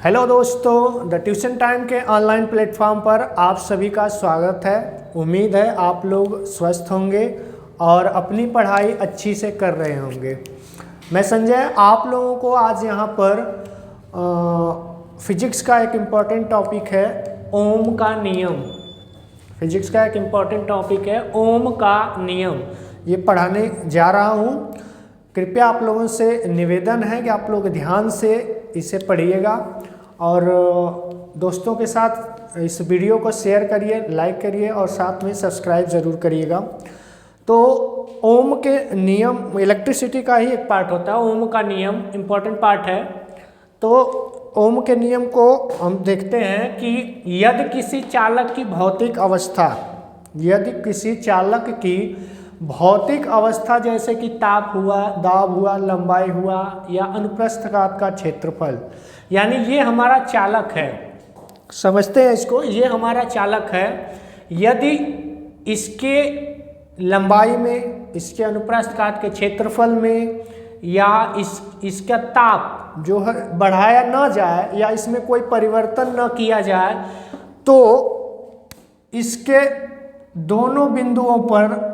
Hello दोस्तों, the tuition time के online platform पर आप सभी का स्वागत है। उम्मीद है आप लोग स्वस्थ होंगे और अपनी पढ़ाई अच्छी से कर रहे होंगे। मैं संजय आप लोगों को आज यहाँ पर फिजिक्स का एक इम्पॉर्टेंट टॉपिक है ओम का नियम। फिजिक्स का एक इम्पॉर्टेंट टॉपिक है ओम का नियम, ये पढ़ाने जा रहा हूँ। कृपया आप लोगों से निवेदन है कि आप लोग ध्यान से इसे पढ़िएगा और दोस्तों के साथ इस वीडियो को शेयर करिए, लाइक करिए और साथ में सब्सक्राइब ज़रूर करिएगा। तो ओम के नियम इलेक्ट्रिसिटी का ही एक पार्ट होता है। ओम का नियम इम्पॉर्टेंट पार्ट है। तो ओम के नियम को हम देखते हैं कि यदि किसी चालक की भौतिक अवस्था जैसे कि ताप हुआ, दाब हुआ, लंबाई हुआ या अनुप्रस्थ काट का क्षेत्रफल, यानी ये हमारा चालक है। समझते हैं इसको, ये हमारा चालक है। यदि इसके लंबाई में, इसके अनुप्रस्थ काट के क्षेत्रफल में या इसका ताप जो है बढ़ाया ना जाए या इसमें कोई परिवर्तन न किया जाए, तो इसके दोनों बिंदुओं पर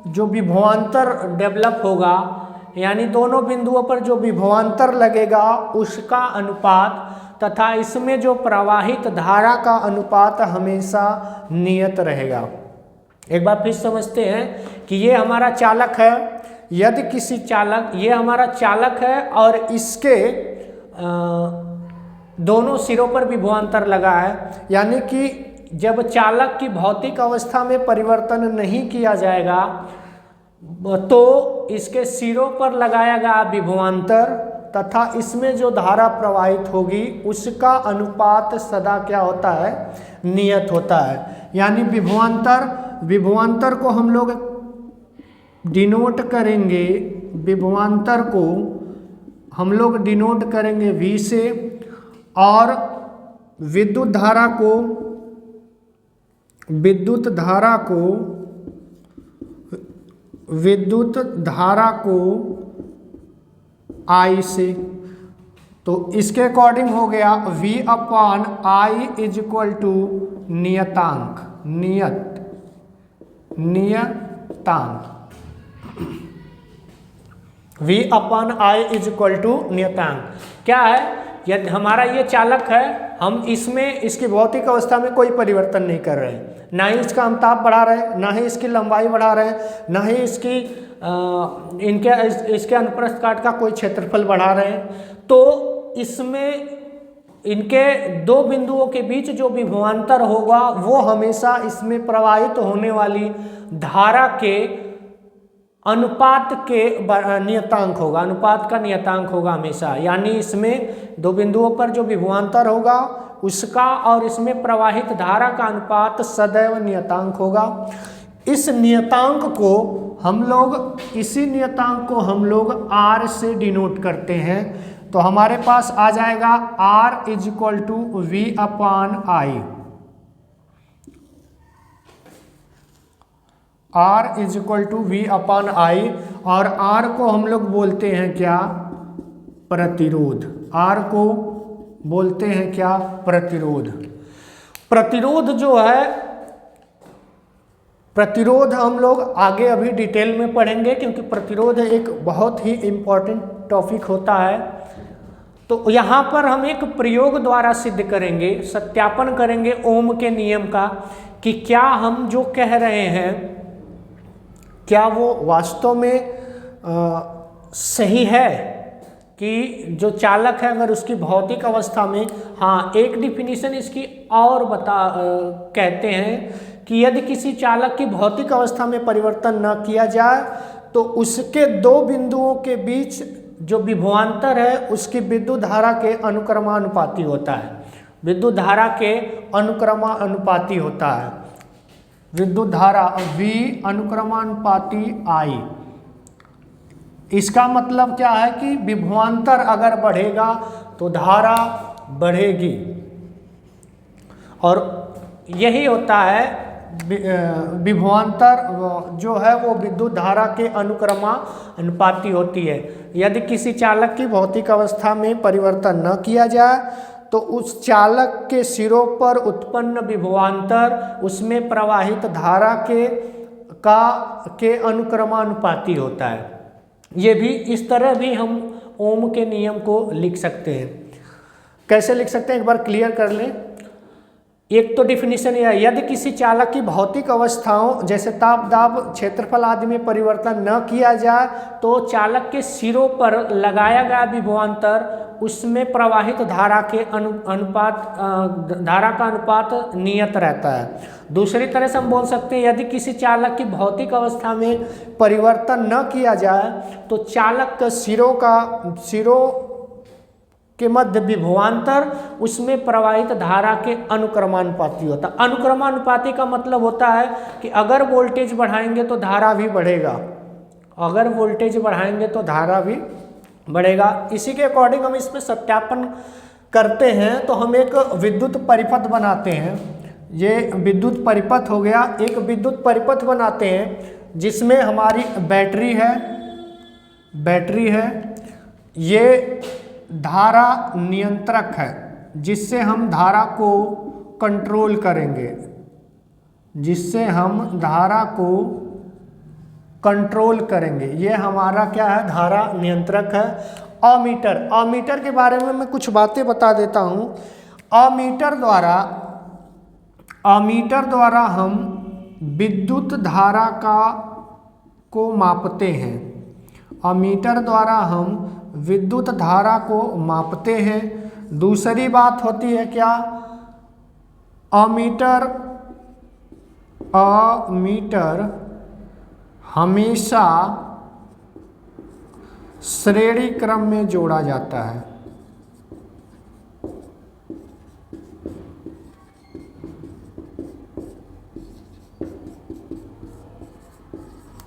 जो विभवांतर डेवलप होगा, यानी दोनों बिंदुओं पर जो विभवांतर लगेगा उसका अनुपात तथा इसमें जो प्रवाहित धारा का अनुपात हमेशा नियत रहेगा। एक बार फिर समझते हैं कि ये हमारा चालक है। यदि किसी चालक, ये हमारा चालक है और इसके दोनों सिरों पर विभवांतर लगा है, यानी कि जब चालक की भौतिक अवस्था में परिवर्तन नहीं किया जाएगा तो इसके सिरों पर लगाया गया विभवांतर तथा इसमें जो धारा प्रवाहित होगी उसका अनुपात सदा क्या होता है, नियत होता है। यानी विभवांतर को हम लोग डिनोट करेंगे, विभवांतर को हम लोग डिनोट करेंगे V से, और विद्युत धारा को I से। तो इसके अकॉर्डिंग हो गया V upon I is equal to नियतांक। V upon I is equal to नियतांक क्या है? यदि हमारा ये चालक है, हम इसमें इसकी भौतिक अवस्था में कोई परिवर्तन नहीं कर रहे हैं, ना ही इसका हम ताप बढ़ा रहे हैं, ना ही इसकी लंबाई बढ़ा रहे हैं, ना ही इसके अनुप्रस्थ काट का कोई क्षेत्रफल बढ़ा रहे हैं। तो इसमें इनके दो बिंदुओं के बीच जो विभवांतर होगा वो हमेशा इसमें प्रवाहित होने वाली धारा के अनुपात के नियतांक होगा, अनुपात का नियतांक होगा हमेशा। यानी इसमें दो बिंदुओं पर जो विभवांतर होगा उसका और इसमें प्रवाहित धारा का अनुपात सदैव नियतांक होगा। इसी नियतांक को हम लोग R से डिनोट करते हैं। तो हमारे पास आ जाएगा R is equal to V upon I। R is equal to V upon I, और R को हम लोग बोलते हैं क्या, प्रतिरोध। R को बोलते हैं क्या, प्रतिरोध। प्रतिरोध जो है, प्रतिरोध हम लोग आगे अभी डिटेल में पढ़ेंगे, क्योंकि प्रतिरोध एक बहुत ही इम्पोर्टेंट टॉपिक होता है। तो यहाँ पर हम एक प्रयोग द्वारा सिद्ध करेंगे, सत्यापन करेंगे ओम के नियम का, कि क्या हम जो कह रहे हैं क्या वो वास्तव में सही है, कि जो चालक है अगर उसकी भौतिक अवस्था में, हाँ एक डिफिनीशन इसकी और कहते हैं कि यदि किसी चालक की भौतिक अवस्था में परिवर्तन न किया जाए तो उसके दो बिंदुओं के बीच जो विभवांतर है उसकी विद्युत धारा के अनुक्रमानुपाती होता है। विद्युत धारा के अनुक्रमानुपाती होता है। विद्युत धारा V अनुक्रमानुपाती I। इसका मतलब क्या है कि विभवांतर अगर बढ़ेगा तो धारा बढ़ेगी, और यही होता है विभवांतर जो है वो विद्युत धारा के अनुक्रमानुपाती होती है। यदि किसी चालक की भौतिक अवस्था में परिवर्तन न किया जाए तो उस चालक के सिरों पर उत्पन्न विभवांतर उसमें प्रवाहित धारा के अनुक्रमानुपाती होता है। ये भी इस तरह भी हम ओम के नियम को लिख सकते हैं। कैसे लिख सकते हैं एक बार क्लियर कर लें। एक तो डिफिनीशन यह है, यदि किसी चालक की भौतिक अवस्थाओं जैसे ताप, दाब, क्षेत्रफल आदि में परिवर्तन न किया जाए तो चालक के सिरों पर लगाया गया विभवांतर उसमें प्रवाहित धारा के धारा का अनुपात नियत रहता है। दूसरी तरह से हम बोल सकते हैं, यदि किसी चालक की भौतिक अवस्था में परिवर्तन न किया जाए तो चालक के सिरों के मध्य विभवांतर उसमें प्रवाहित धारा के अनुक्रमानुपाती होता है। अनुक्रमानुपाती का मतलब होता है कि अगर वोल्टेज बढ़ाएंगे तो धारा भी बढ़ेगा, अगर वोल्टेज बढ़ाएंगे तो धारा भी बढ़ेगा। इसी के अकॉर्डिंग हम इसमें सत्यापन करते हैं तो हम एक विद्युत परिपथ बनाते हैं। ये विद्युत परिपथ हो गया, एक विद्युत परिपथ बनाते हैं जिसमें हमारी बैटरी है, ये धारा नियंत्रक है जिससे हम धारा को कंट्रोल करेंगे, ये हमारा क्या है, धारा नियंत्रक है। अमीटर के बारे में मैं कुछ बातें बता देता हूँ। अमीटर द्वारा हम विद्युत धारा को मापते हैं। अमीटर द्वारा हम विद्युत धारा को मापते हैं। दूसरी बात होती है क्या, अमीटर हमेशा श्रेणी क्रम में जोड़ा जाता है।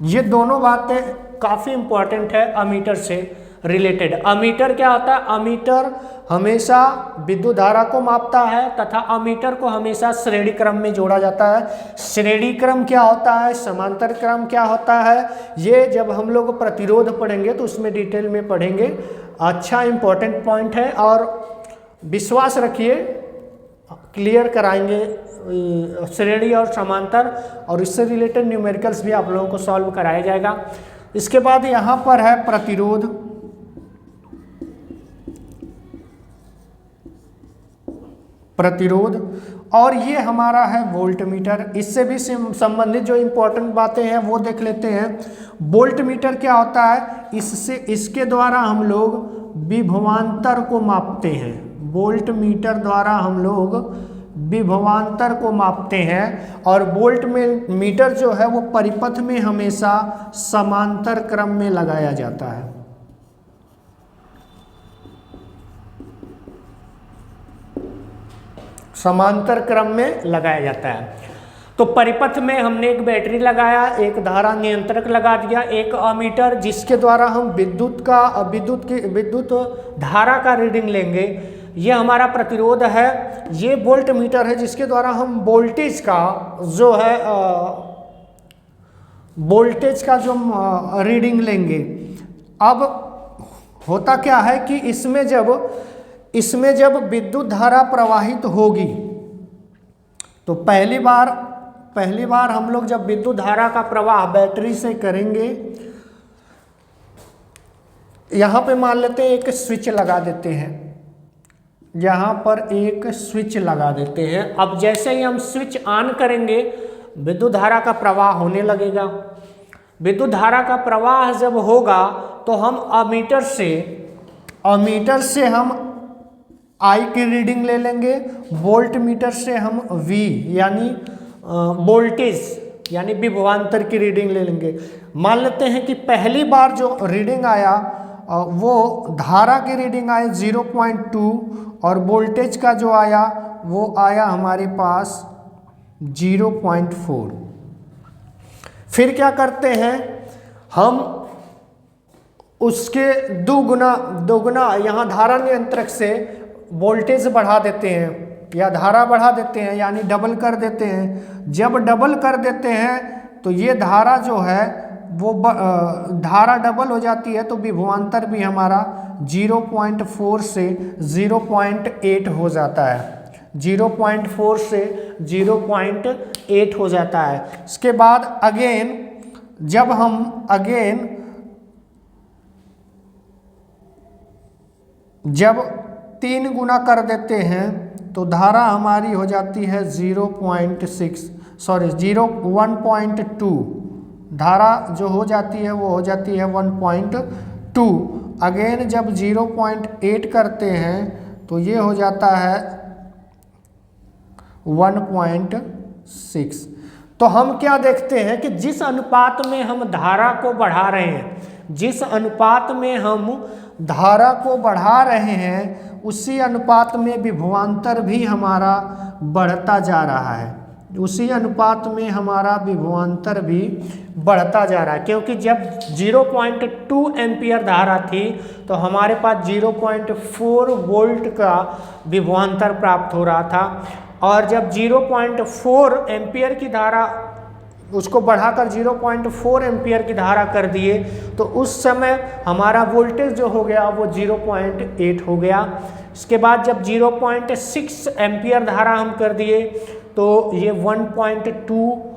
ये दोनों बातें काफी इंपॉर्टेंट है अमीटर से रिलेटेड। अमीटर क्या होता है, अमीटर हमेशा विद्युत धारा को मापता है तथा अमीटर को हमेशा श्रेणी क्रम में जोड़ा जाता है। श्रेणी क्रम क्या होता है, समांतर क्रम क्या होता है, ये जब हम लोग प्रतिरोध पढ़ेंगे तो उसमें डिटेल में पढ़ेंगे। अच्छा इंपॉर्टेंट पॉइंट है और विश्वास रखिए क्लियर कराएंगे श्रेणी और समांतर, और इससे रिलेटेड न्यूमेरिकल्स भी आप लोगों को सॉल्व कराया जाएगा। इसके बाद यहाँ पर है प्रतिरोध और ये हमारा है वोल्टमीटर। इससे भी संबंधित जो इंपॉर्टेंट बातें हैं वो देख लेते हैं। वोल्टमीटर क्या होता है, इसके द्वारा हम लोग विभवांतर को मापते हैं। वोल्टमीटर द्वारा हम लोग विभवांतर को मापते हैं और वोल्टमीटर जो है वो परिपथ में हमेशा समांतर क्रम में लगाया जाता है। समांतर क्रम में लगाया जाता है। तो परिपथ में हमने एक बैटरी लगाया, एक धारा नियंत्रक लगा दिया, एक अमीटर जिसके द्वारा हम विद्युत धारा का रीडिंग लेंगे। ये हमारा प्रतिरोध है। ये वोल्टमीटर है जिसके द्वारा हम वोल्टेज का जो रीडिंग लेंगे। अब होता क्या है कि इसमें जब विद्युत धारा प्रवाहित होगी तो पहली बार हम लोग जब विद्युत धारा का प्रवाह बैटरी से करेंगे, यहाँ पे मान लेते हैं एक स्विच लगा देते हैं, यहाँ पर एक स्विच लगा देते हैं। अब जैसे ही हम स्विच ऑन करेंगे विद्युत धारा का प्रवाह होने लगेगा। विद्युत धारा का प्रवाह जब होगा तो हम अमीटर से हम आई की रीडिंग ले लेंगे, वोल्टमीटर से हम वी यानी वोल्टेज यानी विभवांतर की रीडिंग ले लेंगे। मान लेते हैं कि पहली बार जो रीडिंग आया वो धारा की रीडिंग आई 0.2 और वोल्टेज का जो आया वो आया हमारे पास 0.4। फिर क्या करते हैं, हम उसके दोगुना यहाँ धारा नियंत्रक से वोल्टेज बढ़ा देते हैं या धारा बढ़ा देते हैं, यानी डबल कर देते हैं। जब डबल कर देते हैं तो ये धारा जो है वो धारा डबल हो जाती है तो विभवांतर भी हमारा 0.4 से 0.8 हो जाता है, 0.4 से 0.8 हो जाता है। इसके बाद अगेन जब हम जब 3 गुना कर देते हैं तो धारा हमारी हो जाती है 1.2, धारा जो हो जाती है वो हो जाती है 1.2। अगेन जब 0.8 करते हैं तो ये हो जाता है 1.6। तो हम क्या देखते हैं कि जिस अनुपात में हम धारा को बढ़ा रहे हैं, जिस अनुपात में हम धारा को बढ़ा रहे हैं उसी अनुपात में विभवांतर भी हमारा बढ़ता जा रहा है, उसी अनुपात में हमारा विभवांतर भी बढ़ता जा रहा है। क्योंकि जब 0.2 एम्पियर धारा थी तो हमारे पास 0.4 वोल्ट का विभवांतर प्राप्त हो रहा था, और जब 0.4 एम्पियर की धारा उसको बढ़ाकर 0.4 एम्पियर की धारा कर दिए तो उस समय हमारा वोल्टेज जो हो गया वो 0.8 हो गया। इसके बाद जब 0.6 एम्पियर धारा हम कर दिए तो ये 1.2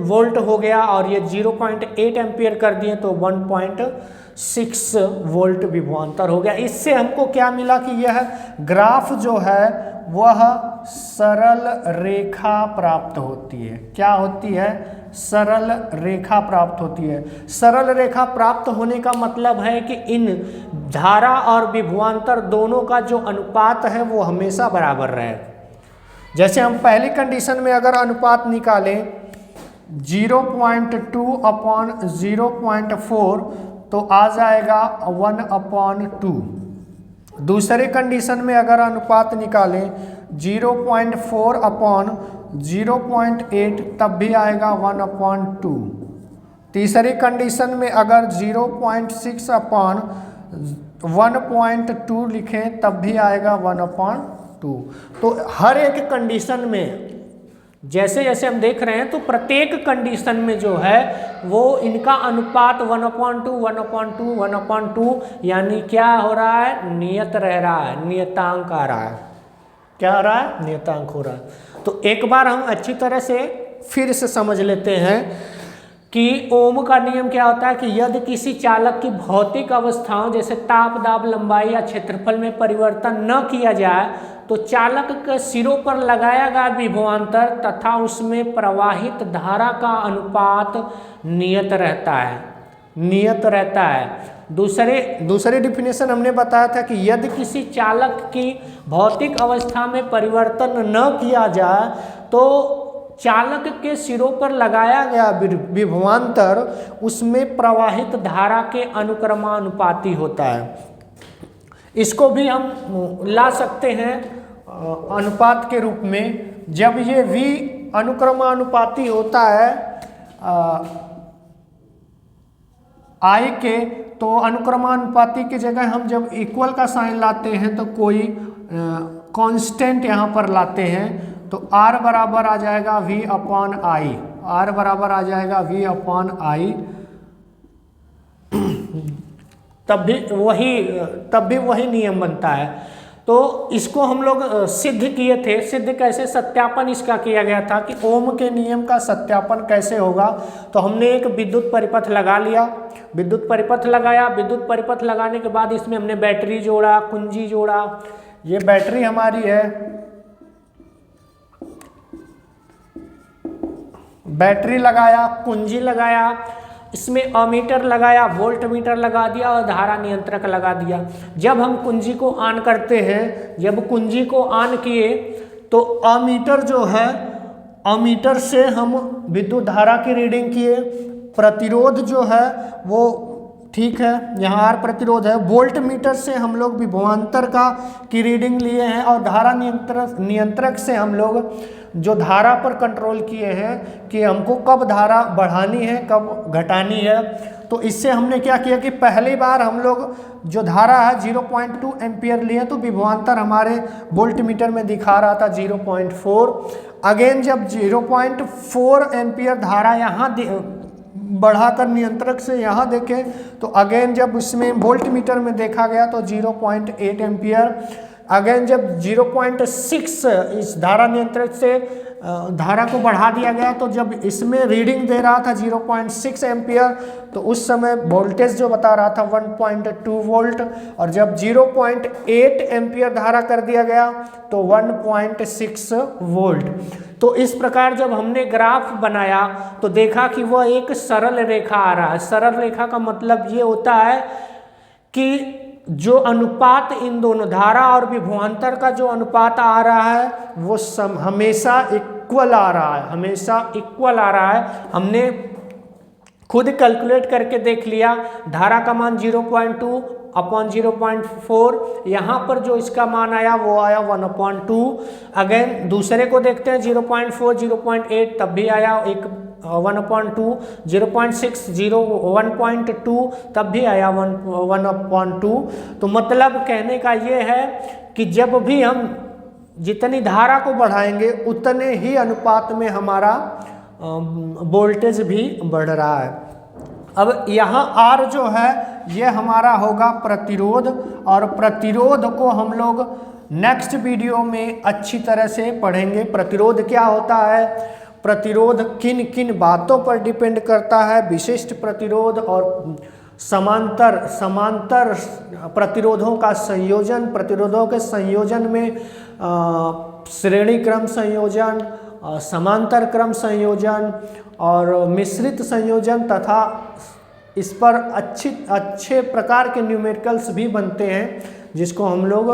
वोल्ट हो गया, और ये 0.8 एम्पियर कर दिए तो 1.6 वोल्ट विभवांतर हो गया। इससे हमको क्या मिला कि यह ग्राफ जो है वह सरल रेखा प्राप्त होती है। क्या होती है? सरल रेखा प्राप्त होती है। सरल रेखा प्राप्त होने का मतलब है कि इन धारा और विभवांतर दोनों का जो अनुपात है वो हमेशा बराबर रहे। जैसे हम पहली कंडीशन में अगर अनुपात निकालें 0.2/0.4 तो आ जाएगा 1/2। दूसरे कंडीशन में अगर अनुपात निकालें 0.4/0.8 तब भी आएगा 1/2। तीसरी कंडीशन में अगर 0.6/1.2 लिखें तब भी आएगा 1/2। तो हर एक कंडीशन में जैसे जैसे हम देख रहे हैं तो प्रत्येक कंडीशन में जो है वो इनका अनुपात 1/2 1/2 1/2 यानी क्या हो रहा है? नियत रह रहा है, नियतांक आ रहा है। क्या आ रहा है? नियतांक हो रहा है। तो एक बार हम अच्छी तरह से फिर से समझ लेते हैं कि ओम का नियम क्या होता है कि यदि किसी चालक की भौतिक अवस्थाओं जैसे ताप, दाब, लंबाई या क्षेत्रफल में परिवर्तन न किया जाए तो चालक के सिरों पर लगाया गया विभवांतर तथा उसमें प्रवाहित धारा का अनुपात नियत रहता है, नियत रहता है। दूसरे डिफिनेशन हमने बताया था कि यदि किसी चालक की भौतिक अवस्था में परिवर्तन न किया जाए तो चालक के सिरों पर लगाया गया विभवांतर उसमें प्रवाहित धारा के अनुक्रमानुपाती होता है। इसको भी हम ला सकते हैं अनुपात के रूप में। जब ये v अनुक्रमानुपाती होता है I के, तो अनुक्रमानुपाती की जगह हम जब इक्वल का साइन लाते हैं तो कोई कांस्टेंट यहाँ पर लाते हैं तो R बराबर आ जाएगा V/I, R बराबर आ जाएगा V/I। तब भी वही नियम बनता है। तो इसको हम लोग सिद्ध किए थे। सिद्ध कैसे? सत्यापन इसका किया गया था कि ओम के नियम का सत्यापन कैसे होगा। तो हमने एक विद्युत परिपथ लगा लिया, विद्युत परिपथ लगाया, विद्युत परिपथ लगाने के बाद इसमें हमने बैटरी जोड़ा, कुंजी जोड़ा। ये बैटरी हमारी है, बैटरी लगाया, कुंजी लगाया, इसमें अमीटर लगाया, वोल्ट मीटर लगा दिया और धारा नियंत्रक लगा दिया। जब हम कुंजी को ऑन करते हैं, जब कुंजी को ऑन किए तो अमीटर जो है, अमीटर से हम विद्युत धारा की रीडिंग किए, प्रतिरोध जो है वो ठीक है, यहाँ आर प्रतिरोध है। वोल्ट मीटर से हम लोग विभवांतर की रीडिंग लिए हैं और धारा नियंत्रक से हम लोग जो धारा पर कंट्रोल किए हैं कि हमको कब धारा बढ़ानी है कब घटानी है। तो इससे हमने क्या किया कि पहली बार हम लोग जो धारा है 0.2 एम्पियर लिए तो विभवांतर हमारे वोल्ट मीटर में दिखा रहा था 0.4। अगेन जब 0.4 एम्पियर धारा यहाँ बढ़ाकर नियंत्रक से यहाँ देखें तो अगेन जब इसमें वोल्ट मीटर में देखा गया तो 0.8 एम्पियर। अगेन जब 0.6 इस धारा नियंत्रक से धारा को बढ़ा दिया गया तो जब इसमें रीडिंग दे रहा था 0.6 एम्पियर तो उस समय वोल्टेज जो बता रहा था 1.2 वोल्ट, और जब 0.8 एम्पियर धारा कर दिया गया तो 1.6 वोल्ट। तो इस प्रकार जब हमने ग्राफ बनाया तो देखा कि वह एक सरल रेखा आ रहा है। सरल रेखा का मतलब ये होता है कि जो अनुपात इन दोनों धारा और विभवांतर का जो अनुपात आ रहा है वो हमेशा इक्वल आ रहा है, हमेशा इक्वल आ रहा है। हमने खुद कैलकुलेट करके देख लिया, धारा का मान 0.2 अपॉन 0.4, यहाँ पर जो इसका मान आया वो आया 1/2। अगेन दूसरे को देखते हैं 0.4 0.8 तब भी आया एक 1/2, 0.6 1.2 तब भी आया 1/2। तो मतलब कहने का ये है कि जब भी हम जितनी धारा को बढ़ाएंगे उतने ही अनुपात में हमारा वोल्टेज भी बढ़ रहा है। अब यहाँ R जो है ये हमारा होगा प्रतिरोध, और प्रतिरोध को हम लोग नेक्स्ट वीडियो में अच्छी तरह से पढ़ेंगे। प्रतिरोध क्या होता है, प्रतिरोध किन किन बातों पर डिपेंड करता है, विशिष्ट प्रतिरोध और समांतर प्रतिरोधों का संयोजन, प्रतिरोधों के संयोजन में श्रेणी क्रम संयोजन, समांतर क्रम संयोजन और मिश्रित संयोजन, तथा इस पर अच्छे प्रकार के न्यूमेरिकल्स भी बनते हैं जिसको हम लोग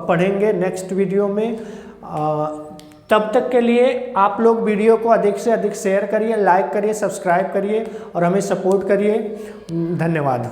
पढ़ेंगे नेक्स्ट वीडियो में। तब तक के लिए आप लोग वीडियो को अधिक से अधिक शेयर करिए, लाइक करिए, सब्सक्राइब करिए और हमें सपोर्ट करिए। धन्यवाद।